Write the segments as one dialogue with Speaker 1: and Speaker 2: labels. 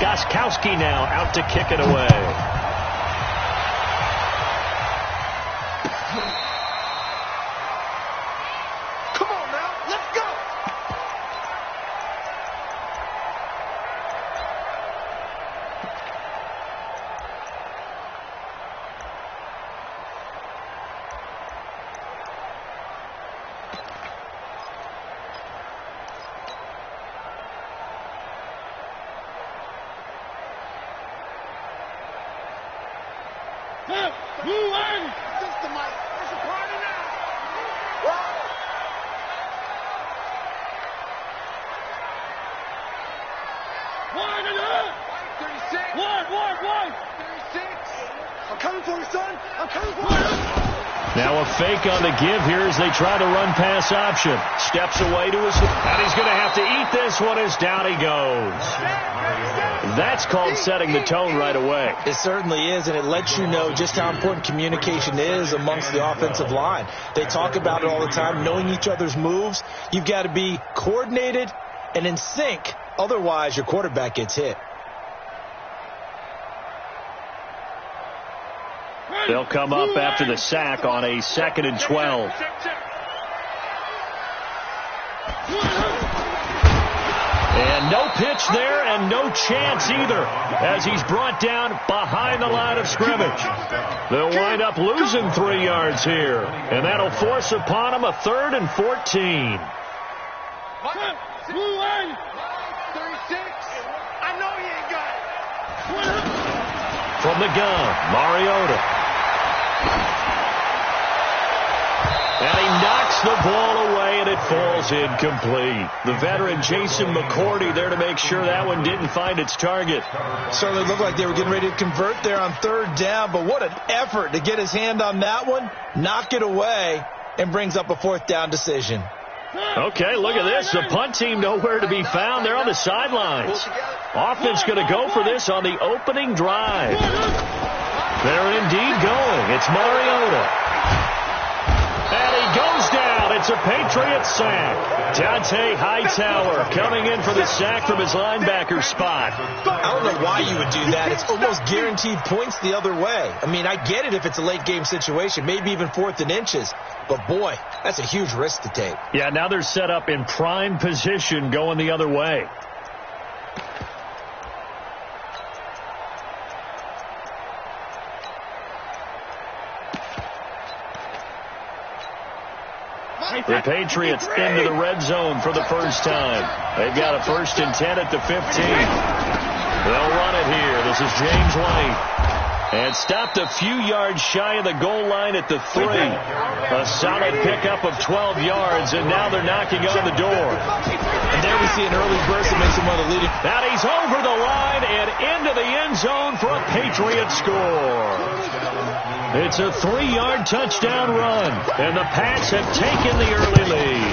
Speaker 1: Gostkowski now out to kick it away. Now a fake on the give here as they try to run pass option. Steps away to his... And he's going to have to eat this one as down he goes. That's called setting the tone right away.
Speaker 2: It certainly is, and it lets you know just how important communication is amongst the offensive line. They talk about it all the time, knowing each other's moves. You've got to be coordinated and in sync. Otherwise, your quarterback gets hit.
Speaker 1: They'll come up after the sack on a 2nd and 12. And no pitch there and no chance either as he's brought down behind the line of scrimmage. They'll wind up losing 3 yards here, and that'll force upon him a 3rd and 14. From the gun, Mariota. And he knocks the ball away, and it falls incomplete. The veteran Jason McCourty there to make sure that one didn't find its target.
Speaker 2: Certainly looked like they were getting ready to convert there on 3rd down, but what an effort to get his hand on that one, knock it away, and brings up a 4th down decision.
Speaker 1: Okay, look at this. The punt team nowhere to be found. They're on the sidelines. Offense going to go for this on the opening drive. They're indeed going. It's Mariota. And he goes down. It's a Patriot sack. Dante Hightower coming in for the sack from his linebacker spot.
Speaker 2: I don't know why you would do that. It's almost guaranteed points the other way. I mean, I get it if it's a late game situation, maybe even 4th and inches. But, boy, that's a huge risk to take.
Speaker 1: Yeah, now they're set up in prime position going the other way. The Patriots into the red zone for the first time. They've got a 1st and 10 at the 15. They'll run it here. This is James White. And stopped a few yards shy of the goal line at the 3. A solid pickup of 12 yards, and now they're knocking on the door.
Speaker 2: And there we see an early burst that makes him one of the leading.
Speaker 1: Now he's over the line and into the end zone for a Patriot score. It's a 3-yard touchdown run, and the Pats have taken the early lead.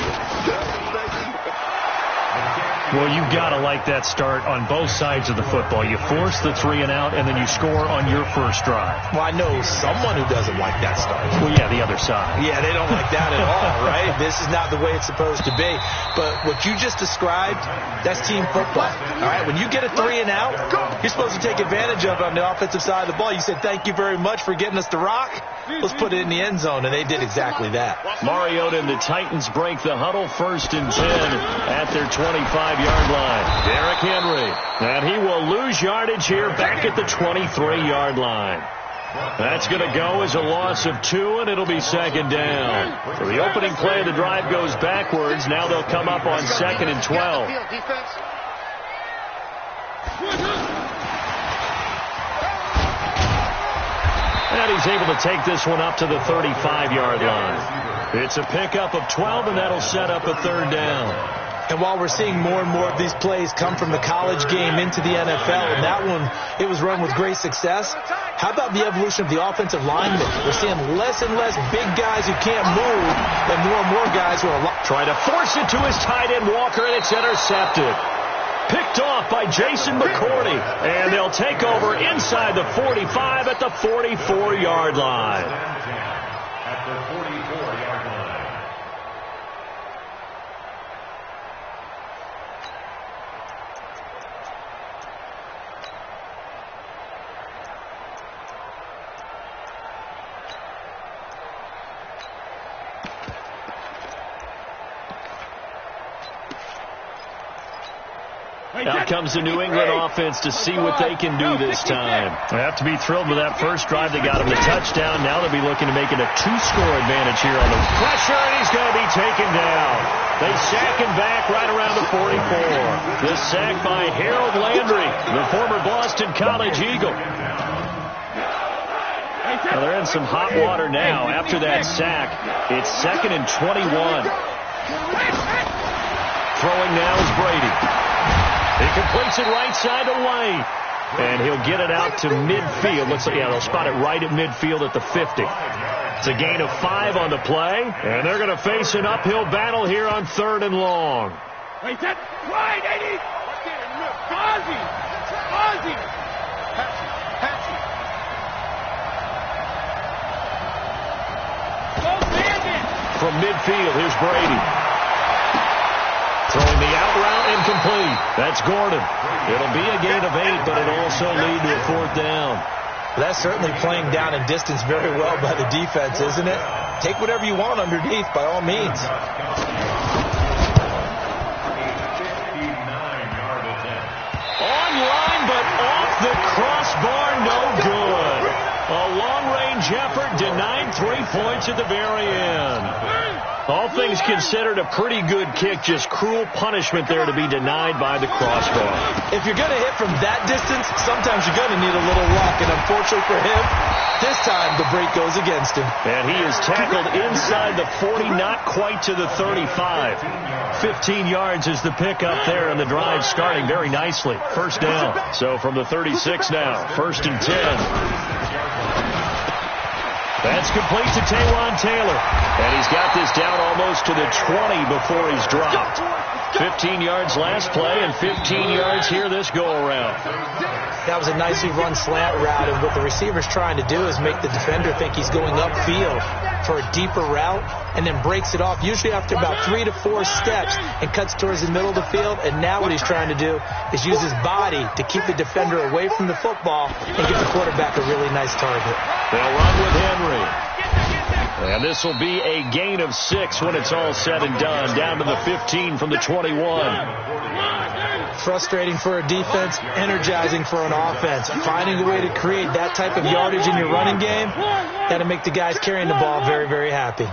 Speaker 1: Well, you've got to like that start on both sides of the football. You force the 3 and out, and then you score on your first drive.
Speaker 2: Well, I know someone who doesn't like that start.
Speaker 1: Well, yeah, the other side.
Speaker 2: Yeah, they don't like that at all, right? This is not the way it's supposed to be. But what you just described, that's team football. All right, when you get a 3 and out, you're supposed to take advantage of it on the offensive side of the ball. You said, thank you very much for getting us the rock. Let's put it in the end zone, and they did exactly that.
Speaker 1: Mariota and the Titans break the huddle, 1st and 10 at their 25-yard line. Derrick Henry, and he will lose yardage here back at the 23-yard line. That's going to go as a loss of 2, and it'll be 2nd down. So the opening play of the drive goes backwards. Now they'll come up on 2nd and 12. And he's able to take this one up to the 35-yard line. It's a pickup of 12, and that'll set up a 3rd down.
Speaker 2: And while we're seeing more and more of these plays come from the college game into the NFL, and that one, it was run with great success, how about the evolution of the offensive linemen? We're seeing less and less big guys who can't move and more guys who are
Speaker 1: trying to force it to his tight end, Walker, and it's intercepted. Picked off by Jason McCourty, and they'll take over inside the 45 at the 44-yard line. At the 44-yard line. Out comes the New England offense to see what they can do this time. They have to be thrilled with that first drive. They got him the touchdown. Now they'll be looking to make it a 2-score advantage here on the pressure, and he's going to be taken down. They sack him back right around the 44. The sack by Harold Landry, the former Boston College Eagle. Well, they're in some hot water now. After that sack, it's 2nd and 21. Throwing now is Brady. He completes it right side to White. And he'll get it out to midfield. Looks like, yeah, they'll spot it right at midfield at the 50. It's a gain of 5 on the play. And they're going to face an uphill battle here on 3rd and long.
Speaker 3: Wait, that's right, Eddie. Ozzy. Patsy. Go, Bandit.
Speaker 1: From midfield, here's Brady. Throwing the out route incomplete. That's Gordon. It'll be a gain of 8, but it'll also lead to a 4th down.
Speaker 2: That's certainly playing down and distance very well by the defense, isn't it? Take whatever you want underneath, by all means.
Speaker 1: Online, but off the crossbar, no good. A long-range effort denied 3 points at the very end. All things considered, a pretty good kick. Just cruel punishment there to be denied by the crossbar.
Speaker 2: If you're going to hit from that distance, sometimes you're going to need a little luck. And unfortunately for him, this time the break goes against him.
Speaker 1: And he is tackled inside the 40, not quite to the 35. 15 yards is the pickup there, and the drive starting very nicely. 1st down. So from the 36 now, 1st and 10. That's complete to Taywan Taylor. And he's got this down almost to the 20 before he's dropped. 15 yards last play and 15 yards here this go-around.
Speaker 2: That was a nicely run slant route, and what the receiver's trying to do is make the defender think he's going upfield for a deeper route and then breaks it off, usually after about 3 to 4 steps, and cuts towards the middle of the field. And now what he's trying to do is use his body to keep the defender away from the football and give the quarterback a really nice target.
Speaker 1: They'll run with Henry. And this will be a gain of 6 when it's all said and done, down to the 15 from the 21.
Speaker 2: Frustrating for a defense, energizing for an offense. Finding a way to create that type of yardage in your running game, that'll make the guys carrying the ball very, very happy.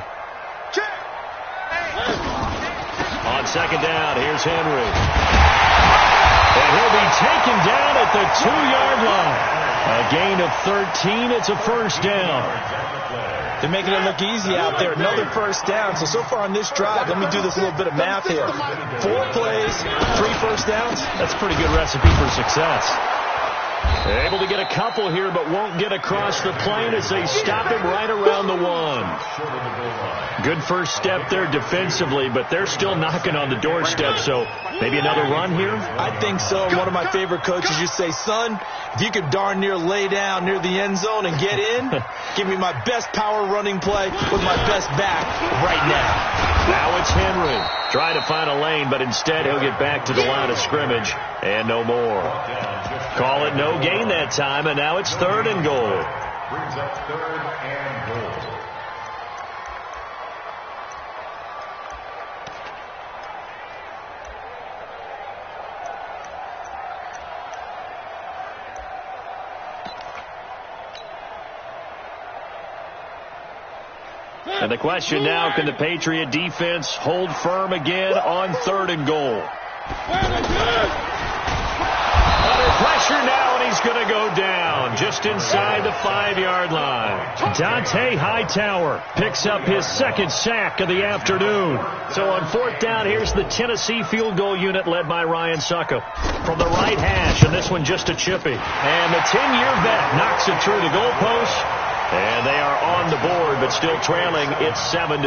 Speaker 1: On 2nd down, here's Henry. And he'll be taken down at the 2-yard line. A gain of 13. It's a 1st down.
Speaker 2: They're making it look easy out there. Another 1st down. So far on this drive, let me do this little bit of math here. 4 plays, 3 1st downs.
Speaker 1: That's a pretty good recipe for success. They're able to get a couple here, but won't get across the plane as they stop him right around the 1. Good first step there defensively, but they're still knocking on the doorstep, so maybe another run here?
Speaker 2: I think so. One of my favorite coaches used to say, son, if you could darn near lay down near the end zone and get in, give me my best power running play with my best back right now.
Speaker 1: Now it's Henry. Trying to find a lane, but instead he'll get back to the line of scrimmage and no more. Call it no gain that time, and now it's 3rd and goal.
Speaker 4: Brings up 3rd and goal.
Speaker 1: And the question now, can the Patriot defense hold firm again on 3rd and goal? Under pressure now, and he's going to go down just inside the 5-yard line. Dante Hightower picks up his 2nd sack of the afternoon. So on 4th down, here's the Tennessee field goal unit led by Ryan Suckup from the right hash, and this one just a chippy. And the 10-year vet knocks it through the goalpost. And they are on the board, but still trailing. It's 7-3.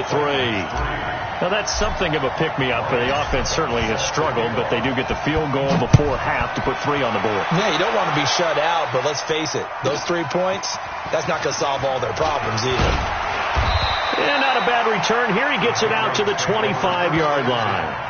Speaker 1: Now, that's something of a pick-me-up. The offense certainly has struggled, but they do get the field goal before half to put 3 on the board.
Speaker 2: Yeah, you don't want to be shut out, but let's face it. Those 3 points, that's not going to solve all their problems either.
Speaker 1: And not a bad return here. He gets it out to the 25-yard line.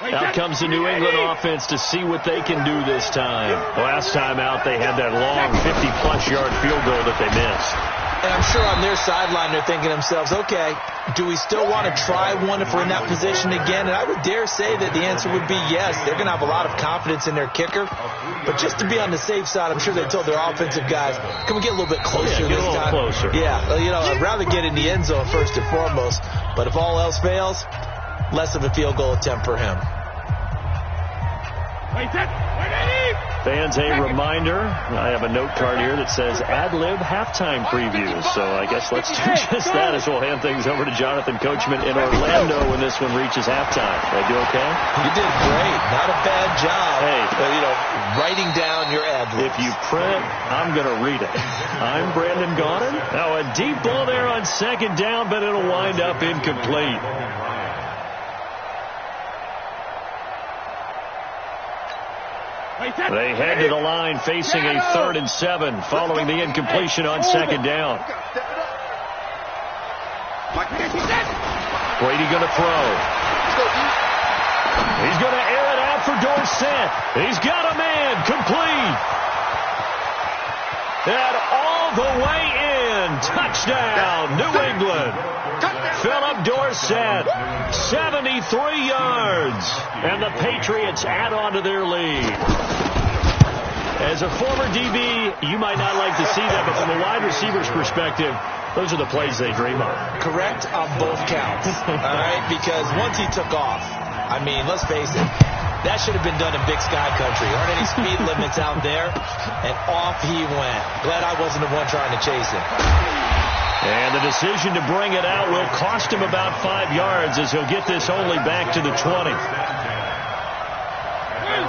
Speaker 1: Out comes the New England offense to see what they can do this time. Last time out, they had that long 50-plus yard field goal that they missed.
Speaker 2: And I'm sure on their sideline they're thinking to themselves, okay, do we still want to try one if we're in that position again? And I would dare say that the answer would be yes. They're going to have a lot of confidence in their kicker. But just to be on the safe side, I'm sure they told their offensive guys, can we get a little bit closer this time?
Speaker 1: Closer.
Speaker 2: Yeah, I'd rather get in the end zone first and foremost. But if all else fails, less of a field goal attempt for him.
Speaker 1: Fans, a reminder, I have a note card here that says ad-lib halftime previews. So I guess let's do just that as we'll hand things over to Jonathan Coachman in Orlando when this one reaches halftime. Did I do okay?
Speaker 2: You did great. Not a bad job.
Speaker 1: Hey,
Speaker 2: writing down your ad-libs.
Speaker 1: If you print, I'm going to read it. I'm Brandon Gaudin. Now a deep ball there on second down, but it'll wind up incomplete. They head to the line facing a 3rd and 7 following the incompletion on second down. Brady going to throw. He's going to air it out for Dorsett. He's got a man complete. And all the way in. Touchdown, New England. Philip Dorsett, 73 yards. And the Patriots add on to their lead. As a former DB, you might not like to see that, but from a wide receiver's perspective, those are the plays they dream of.
Speaker 2: Correct on both counts. All right, because once he took off, I mean, let's face it, that should have been done in Big Sky Country. Aren't any speed limits out there? And off he went. Glad I wasn't the one trying to chase him.
Speaker 1: And the decision to bring it out will cost him about 5 yards as he'll get this only back to the 20.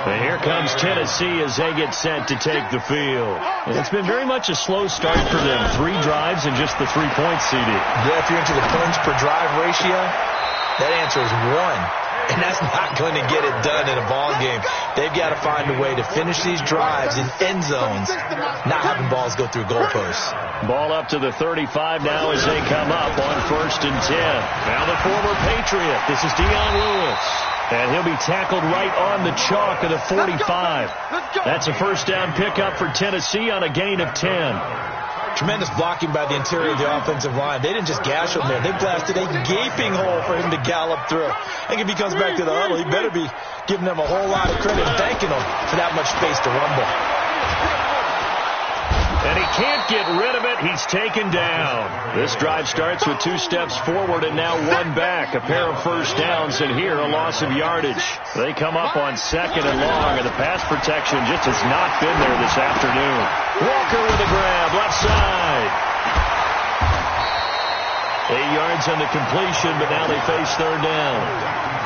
Speaker 1: And here comes Tennessee as they get set to take the field. And it's been very much a slow start for them. 3 drives and just the 3 points, CD.
Speaker 2: Yeah, if you're into the points per drive ratio, that answer is 1. And that's not going to get it done in a ball game. They've got to find a way to finish these drives in end zones, not having balls go through goalposts.
Speaker 1: Ball up to the 35 now as they come up on 1st and 10. Now the former Patriot. This is Dion Lewis. And he'll be tackled right on the chalk of the 45. That's a first down pickup for Tennessee on a gain of 10.
Speaker 2: Tremendous blocking by the interior of the offensive line. They didn't just gash him there. They blasted a gaping hole for him to gallop through. I think if he comes back to the huddle, he better be giving them a whole lot of credit and thanking them for that much space to rumble.
Speaker 1: And he can't get rid of it. He's taken down. This drive starts with 2 steps forward and now 1 back. A pair of first downs, and here a loss of yardage. They come up on 2nd and long, and the pass protection just has not been there this afternoon. Walker with a grab, left side. 8 yards on the completion, but now they face 3rd down.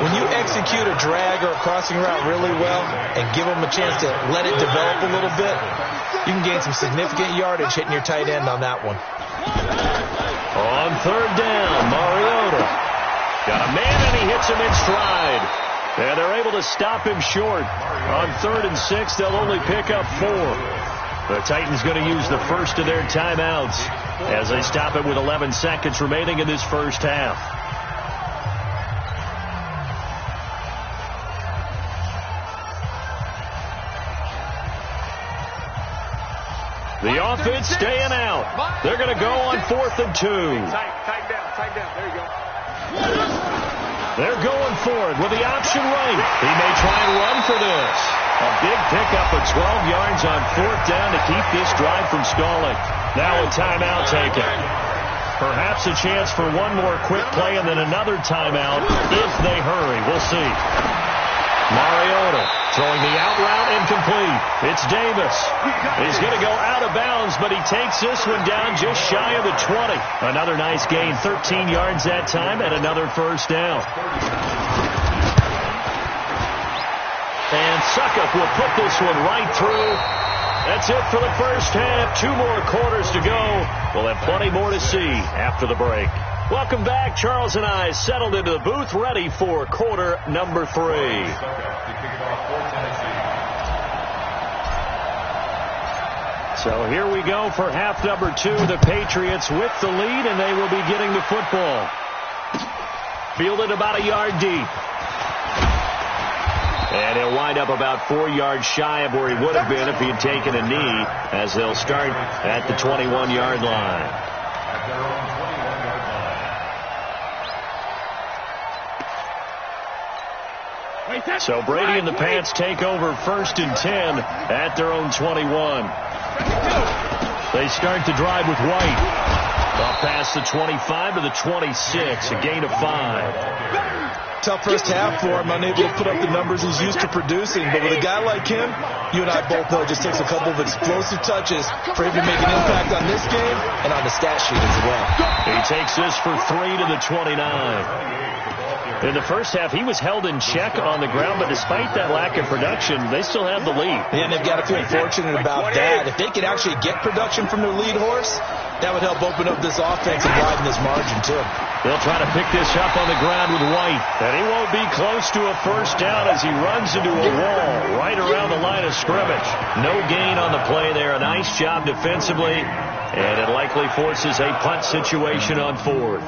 Speaker 2: When you execute a drag or a crossing route really well and give them a chance to let it develop a little bit, you can gain some significant yardage hitting your tight end on that one.
Speaker 1: On 3rd down, Mariota got a man and he hits him in stride. And they're able to stop him short. On 3rd and 6, they'll only pick up 4. The Titans going to use the first of their timeouts as they stop it with 11 seconds remaining in this first half. The offense staying out. They're going to go on 4th and 2.
Speaker 3: Tighten down. There you go.
Speaker 1: They're going for it with the option right. He may try and run for this. A big pickup of 12 yards on 4th down to keep this drive from stalling. Now a timeout taken. Perhaps a chance for one more quick play and then another timeout if they hurry. We'll see. Mariota throwing the out route incomplete. It's Davis. He's going to go out of bounds, but he takes this one down just shy of the 20. Another nice gain, 13 yards that time, and another first down. And Suckup will put this one right through. That's it for the first half. 2 more quarters to go. We'll have plenty more to see after the break. Welcome back. Charles and I settled into the booth, ready for quarter number 3. So here we go for half number 2. The Patriots with the lead, and they will be getting the football. Fielded about a yard deep. And he'll wind up about 4 yards shy of where he would have been if he had taken a knee, as they'll start at the 21-yard line.
Speaker 4: their own 21-yard line.
Speaker 1: So Brady and the Pats take over 1st and 10 at their own 21. They start the drive with White. Up past the 25 to the 26, a gain of 5.
Speaker 2: Tough first half for him, unable to put up the numbers he's used to producing. But with a guy like him, you and I both know it just takes a couple of explosive touches for him to make an impact on this game and on the stat sheet as well.
Speaker 1: He takes this for 3 to the 29. In the first half, he was held in check on the ground, but despite that lack of production, they still have the lead.
Speaker 2: And they've got to feel fortunate about that. If they could actually get production from their lead horse, that would help open up this offense and widen this margin, too.
Speaker 1: They'll try to pick this up on the ground with White. And he won't be close to a first down as he runs into a wall right around the line of scrimmage. No gain on the play there. A nice job defensively. And it likely forces a punt situation on 4th.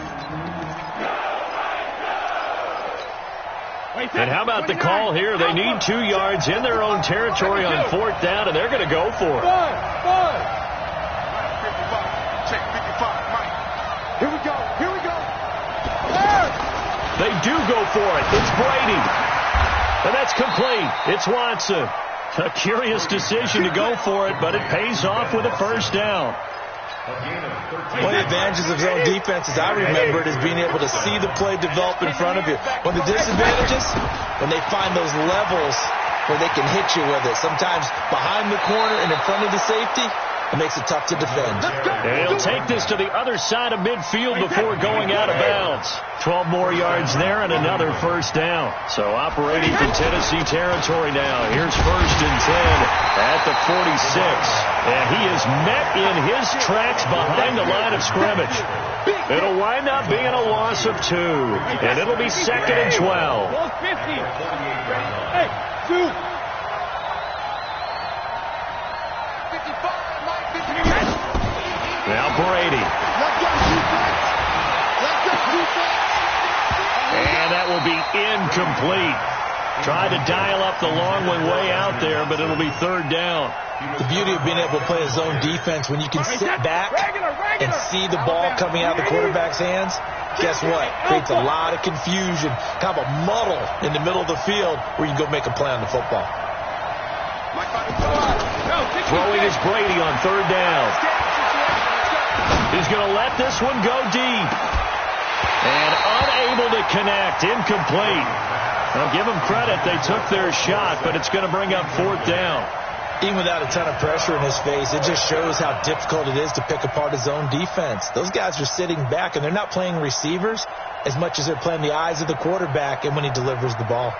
Speaker 1: And how about the call here? They need 2 yards in their own territory on 4th down, and they're going to go for it.
Speaker 3: Here we go. Here we go.
Speaker 1: They do go for it. It's Brady. And that's complete. It's Watson. A curious decision to go for it, but it pays off with a first down.
Speaker 2: One of the advantages of zone defense, as I remember it, is being able to see the play develop in front of you. One of the disadvantages, when they find those levels where they can hit you with it, sometimes behind the corner and in front of the safety, it makes it tough to defend.
Speaker 1: And he'll take this to the other side of midfield before going out of bounds. 12 more yards there and another first down. So operating from Tennessee territory now. Here's 1st and 10 at the 46. And he is met in his tracks behind the line of scrimmage. It'll wind up being a loss of 2. And it'll be 2nd and 12. Now Brady. And that will be incomplete. Tried to dial up the long one way out there, but it'll be 3rd down.
Speaker 2: The beauty of being able to play a zone defense, when you can sit back and see the ball coming out of the quarterback's hands, guess what? Creates a lot of confusion, kind of a muddle in the middle of the field where you can go make a play on the football.
Speaker 1: Throwing is Brady on 3rd down. He's going to let this one go deep. And unable to connect. Incomplete. I'll give them credit. They took their shot, but it's going to bring up 4th down.
Speaker 2: Even without a ton of pressure in his face, it just shows how difficult it is to pick apart his own defense. Those guys are sitting back, and they're not playing receivers as much as they're playing the eyes of the quarterback and when he delivers the ball.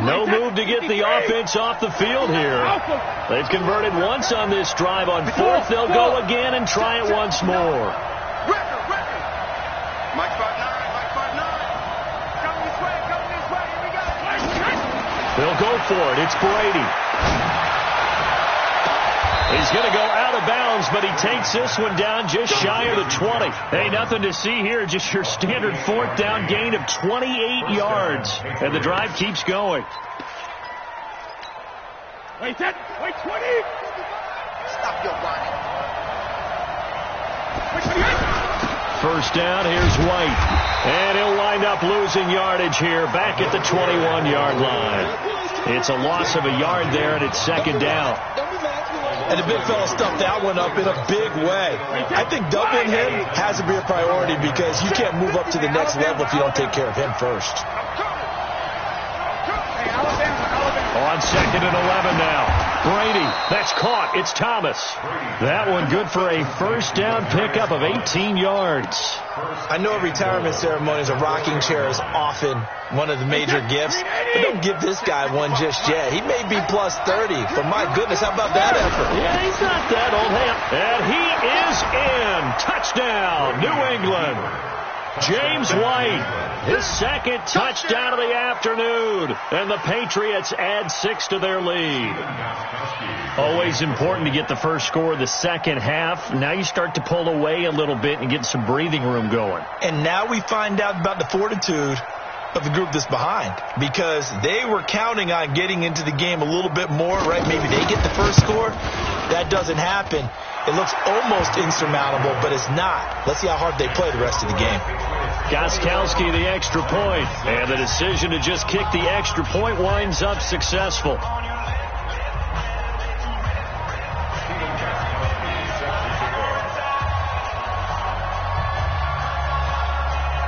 Speaker 1: No move to get the offense off the field here. They've converted once on this drive. On 4th, they'll go again and try it once more. They'll go for it. It's Brady. He's going to go out of bounds, but he takes this one down just shy of the 20. Hey, nothing to see here. Just your standard 4th down gain of 28 yards. And the drive keeps going.
Speaker 3: Wait, 20. Stop your body.
Speaker 1: First down, here's White. And he'll wind up losing yardage here back at the 21-yard line. It's a loss of a yard there, and it's 2nd down.
Speaker 2: And the big fella stuffed that one up in a big way. I think doubling him has to be a priority because you can't move up to the next level if you don't take care of him first.
Speaker 1: On 2nd and 11 now. Brady, that's caught. It's Thomas. That one good for a first down pickup of 18 yards.
Speaker 2: I know retirement ceremonies, a rocking chair is often one of the major gifts, but don't give this guy one just yet. He may be plus 30, but my goodness, how about that effort?
Speaker 1: Yeah, he's not that old. And he is in. Touchdown, New England. James White, his 2nd touchdown of the afternoon. And the Patriots add 6 to their lead. Always important to get the first score of the second half. Now you start to pull away a little bit and get some breathing room going.
Speaker 2: And now we find out about the fortitude of the group that's behind, because they were counting on getting into the game a little bit more, right? Maybe they get the first score. that doesn't happen, it looks almost insurmountable, but it's not. Let's see how hard they play the rest of the game.
Speaker 1: Gostkowski, the extra point, and the decision to just kick the extra point winds up successful.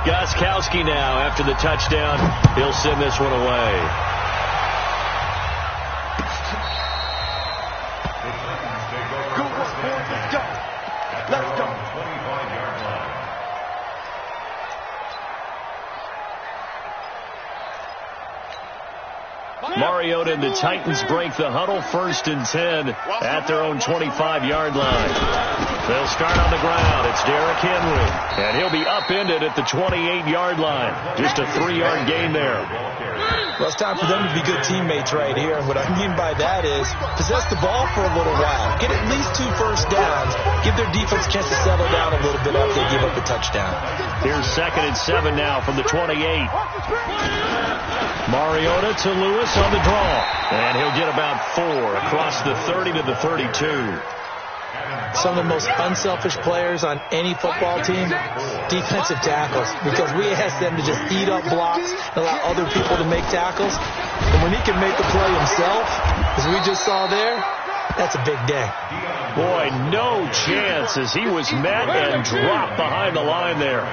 Speaker 1: Gostkowski now, after the touchdown, he'll send this one away.
Speaker 3: Let's go.
Speaker 1: Mariota and the Titans break the huddle, 1st and 10 at their own 25-yard line. They'll start on the ground. It's Derrick Henry, and he'll be upended at the 28-yard line. Just a 3-yard gain there.
Speaker 2: Well, it's time for them to be good teammates right here. And what I mean by that is possess the ball for a little while. Get at least 2 first downs. Give their defense a chance to settle down a little bit after they give up the touchdown.
Speaker 1: Here's 2nd and 7 now from the 28. Mariota to Lewis on the draw. And he'll get about 4 across the 30 to the 32.
Speaker 2: Some of the most unselfish players on any football team, defensive tackles, because we ask them to just eat up blocks and allow other people to make tackles. And when he can make the play himself, as we just saw there, that's a big day.
Speaker 1: Boy, no chance as he was met and dropped behind the line there.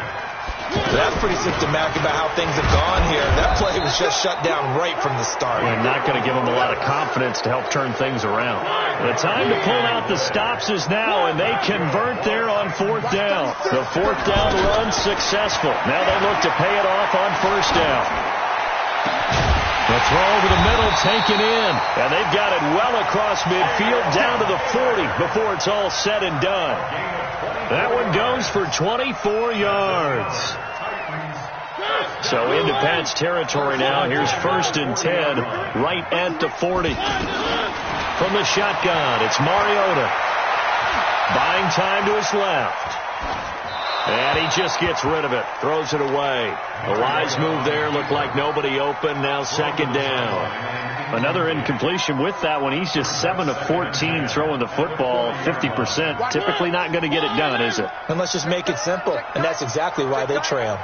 Speaker 2: That's pretty symptomatic about how things have gone here. That play was just shut down right from the start.
Speaker 1: And not going to give them a lot of confidence to help turn things around. The time to pull out the stops is now, and they convert there on 4th down. The 4th down run successful. Now they look to pay it off on 1st down. The throw over the middle taken in, and they've got it well across midfield down to the 40 before it's all said and done. That one goes for 24 yards. So into Pat's territory now. Here's 1st and 10 right at the 40. From the shotgun, it's Mariota. Buying time to his left. And he just gets rid of it. Throws it away. The wise move there. Looked like nobody open. Now 2nd down. Another incompletion with that one. He's just 7 of 14 throwing the football. 50%. Typically not going to get it done, is it?
Speaker 2: And let's just make it simple. And that's exactly why they trail.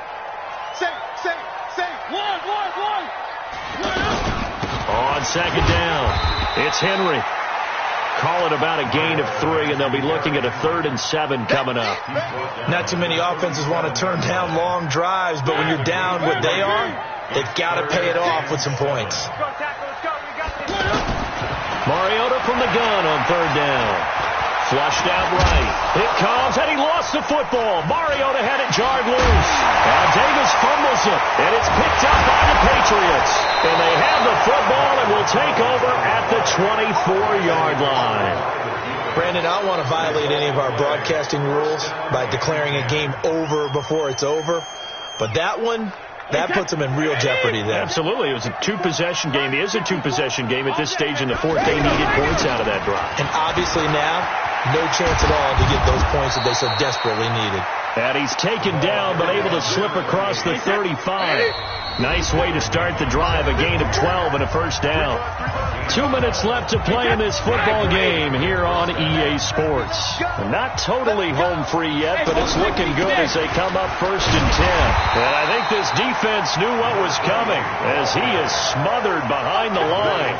Speaker 1: On 2nd down, it's Henry. Call it about a gain of 3, and they'll be looking at a 3rd and 7 coming up.
Speaker 2: Not too many offenses want to turn down long drives, but when you're down what they are, they've got to pay it off with some points.
Speaker 1: Mariota from the gun on 3rd down. Flushed out right. It comes, and he lost the football. Mariota had it jarred loose. And Davis fumbles it, and it's picked up by the Patriots. And they have the football and will take over at the 24-yard line.
Speaker 2: Brandon, I don't want to violate any of our broadcasting rules by declaring a game over before it's over. But that one, that puts them in real jeopardy there.
Speaker 1: Absolutely. It was a 2-possession game. It is a 2-possession game at this stage in the 4th. They needed points out of that drive.
Speaker 2: And obviously now, no chance at all to get those points that they so desperately needed.
Speaker 1: And he's taken down, but able to slip across the 35. Nice way to start the drive. A gain of 12 and a 1st down. 2 minutes left to play in this football game here on EA Sports. Not totally home free yet, but it's looking good as they come up 1st and 10. And I think this defense knew what was coming as he is smothered behind the line.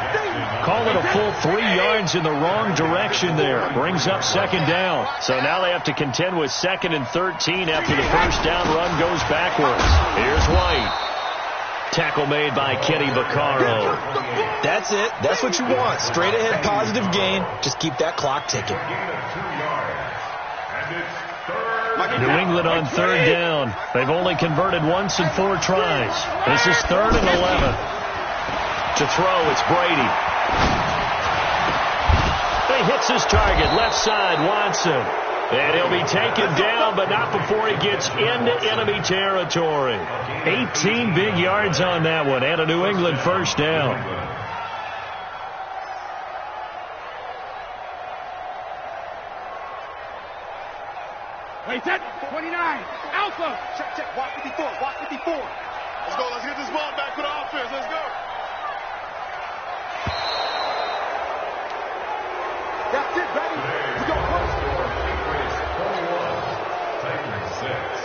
Speaker 1: Call it a full 3 yards in the wrong direction there. Brings up 2nd down. So now they have to contend with 2nd and 13 after the 1st down run goes backwards. Here's White. Tackle made by Kenny Vaccaro.
Speaker 2: That's it. That's what you want. Straight ahead positive gain. Just keep that clock ticking.
Speaker 1: New England on 3rd down. They've only converted once in 4 tries. This is 3rd and 11. To throw, it's Brady. He hits his target. Left side, Watson. And he'll be taken down, but not before he gets into enemy territory. 18 big yards on that one, and a New England 1st down.
Speaker 3: Wait, set. 29. Alpha. Check. Walk 54. Walk 54. Let's go. Let's get this ball back for the offense. Let's go. Yeah. That's it, baby. We go first.
Speaker 4: Titans 6.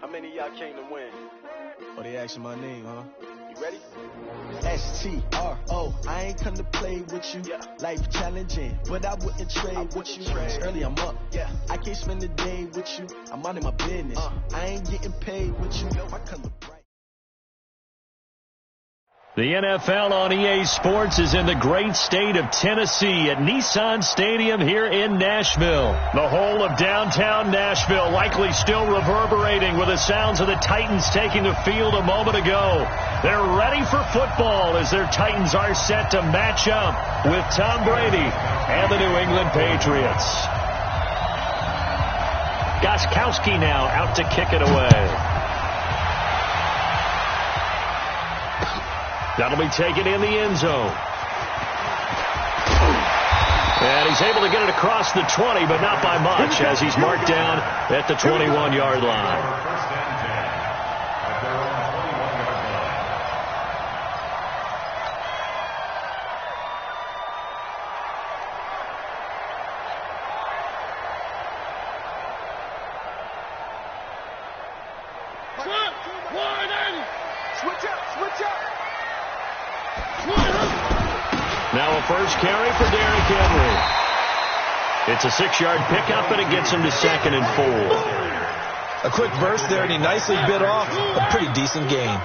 Speaker 5: How many of y'all came to win?
Speaker 6: Oh, they asking my name, huh?
Speaker 5: You ready?
Speaker 6: S-T-R-O, I ain't come to play with you.
Speaker 5: Yeah.
Speaker 6: Life challenging, but I wouldn't trade with you. It's early, I'm up.
Speaker 5: Yeah.
Speaker 6: I can't spend the day with you. I'm minding my business. I ain't getting paid with you. My color bright.
Speaker 1: The NFL on EA Sports is in the great state of Tennessee at Nissan Stadium here in Nashville. The whole of downtown Nashville likely still reverberating with the sounds of the Titans taking the field a moment ago. They're ready for football as their Titans are set to match up with Tom Brady and the New England Patriots. Gostkowski now out to kick it away. That'll be taken in the end zone. And he's able to get it across the 20, but not by much, as he's marked down at the 21-yard line.
Speaker 4: First and 10 at their own 21-yard line.
Speaker 3: Switch up, switch up.
Speaker 1: Now a first carry for Derrick Henry. It's a 6-yard pickup, and it gets him to 2nd and 4.
Speaker 2: A quick burst there, and he nicely bit off a pretty decent gain.
Speaker 3: Here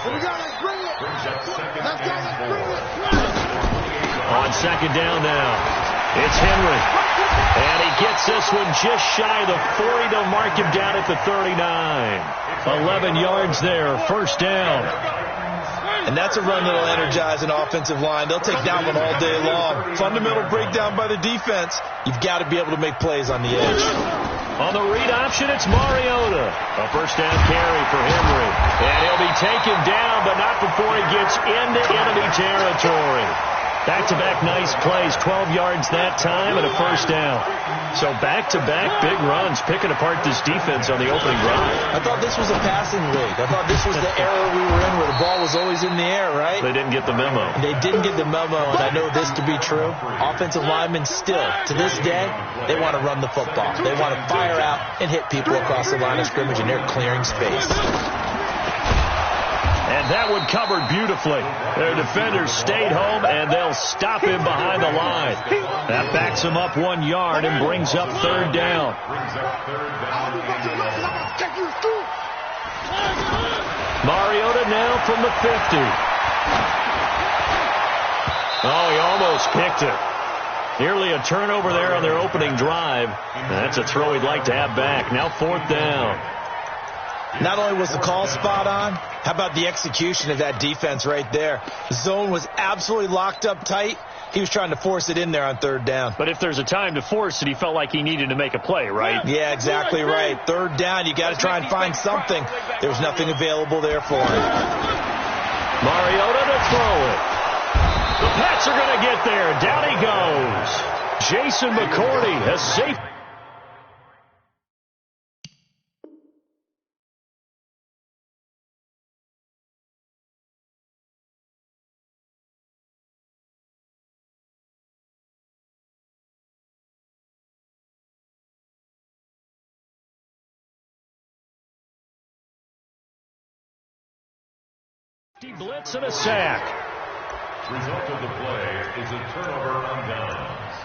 Speaker 3: we go, let's bring it.
Speaker 4: Brings up second
Speaker 3: Let's go, let's bring it.
Speaker 1: On 2nd down now, it's Henry. And he gets this one just shy of the 40. They'll mark him down at the 39. 11 yards there, first down.
Speaker 2: And that's a run that'll energize an offensive line. They'll take that one all day long. Fundamental breakdown by the defense. You've got to be able to make plays on the edge.
Speaker 1: On the read option, it's Mariota. A first down carry for Henry. And he'll be taken down, but not before he gets into enemy territory. Back-to-back nice plays, 12 yards that time and a first down. So back-to-back big runs, picking apart this defense on the opening drive.
Speaker 2: I thought this was a passing league. I thought this was the era we were in where the ball was always in the air, right?
Speaker 1: They didn't get the memo.
Speaker 2: They didn't get the memo, and I know this to be true. Offensive linemen still, to this day, they want to run the football. They want to fire out and hit people across the line of scrimmage, and they're clearing space.
Speaker 1: And that one covered beautifully. Their defenders stayed home, and they'll stop him behind the line. That backs him up 1 yard and brings up third down. Mariota now from the 50. Oh, he almost picked it. Nearly a turnover there on their opening drive. That's a throw he'd like to have back. Now fourth down.
Speaker 2: Not only was the call spot on, how about the execution of that defense right there? The zone was absolutely locked up tight. He was trying to force it in there on third down.
Speaker 1: But if there's a time to force it, he felt like he needed to make a play, right?
Speaker 2: Yeah, exactly right. Third down, you got to try and find something. There's nothing available there for him.
Speaker 1: Mariota to throw it. The Pats are going to get there. Down he goes. Jason McCourty has saved. Blitz and a sack.
Speaker 4: Result of the play is a turnover on downs.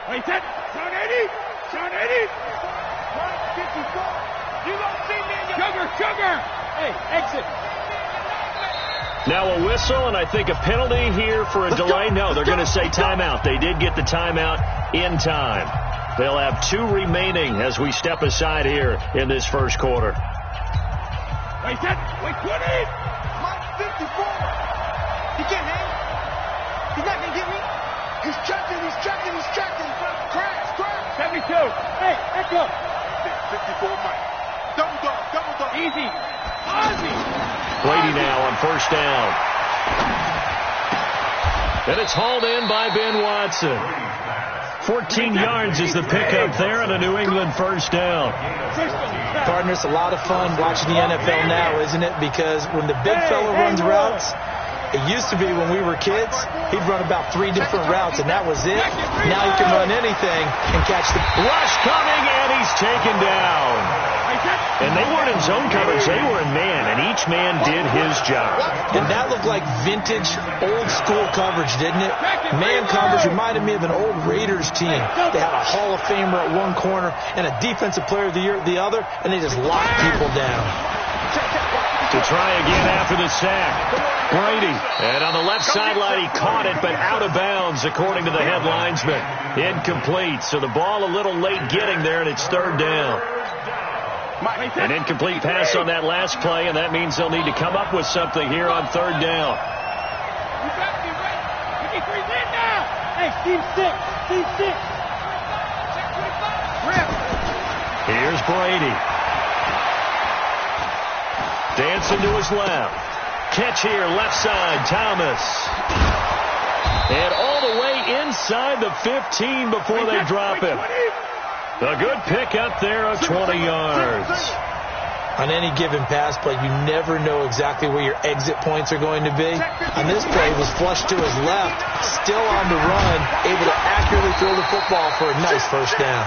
Speaker 3: Wait, set. Zone 80. Zone 80. 154. You don't see me in your... Sugar. Hey, exit.
Speaker 1: Now a whistle, and I think a penalty here for a delay. No, they're going to say timeout. They did get the timeout in time. They'll have 2 remaining as we step aside here in this first quarter.
Speaker 3: Wait, set. Wait, 20. 154. He can't hang. He's not going to get me. He's checking. Crash. 72. Hey, echo. 54, Mike. Double dog. Easy. Ozzy.
Speaker 1: Brady now on first down. And it's hauled in by Ben Watson. 14 yards is the pickup there on a New England first down.
Speaker 2: Partner, it's a lot of fun watching the NFL now, isn't it? Because when the big fella runs routes, it used to be when we were kids, he'd run about 3 different routes, and that was it. Now he can run anything and catch the...
Speaker 1: Rush coming, and he's taken down. And they weren't in zone coverage. They were in man, and each man did his job.
Speaker 2: And that looked like vintage, old-school coverage, didn't it? Man coverage reminded me of an old Raiders team. They had a Hall of Famer at one corner and a Defensive Player of the Year at the other, and they just locked people down.
Speaker 1: To try again after the sack. Brady. And on the left sideline, he caught it, but out of bounds, according to the head linesman. Incomplete. So the ball a little late getting there, and it's third down. An incomplete pass on that last play, and that means they'll need to come up with something here on third down.
Speaker 3: Hey, Steve 6.
Speaker 1: Here's Brady. Dancing to his left. Catch here, left side, Thomas. And all the way inside the 15 before they drop him. A good pickup there of 20 yards.
Speaker 2: On any given pass play, you never know exactly where your exit points are going to be. On this play, it was flushed to his left, still on the run, able to accurately throw the football for a nice first down.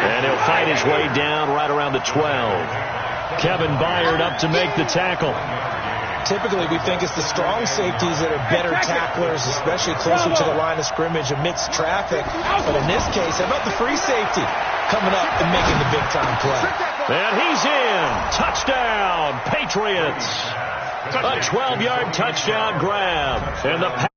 Speaker 1: And he'll fight his way down right around the 12. Kevin Byard up to make the tackle.
Speaker 2: Typically, we think it's the strong safeties that are better tacklers, especially closer to the line of scrimmage amidst traffic. But in this case, how about the free safety coming up and making the big-time play?
Speaker 1: And he's in. Touchdown, Patriots. A 12-yard touchdown grab. And the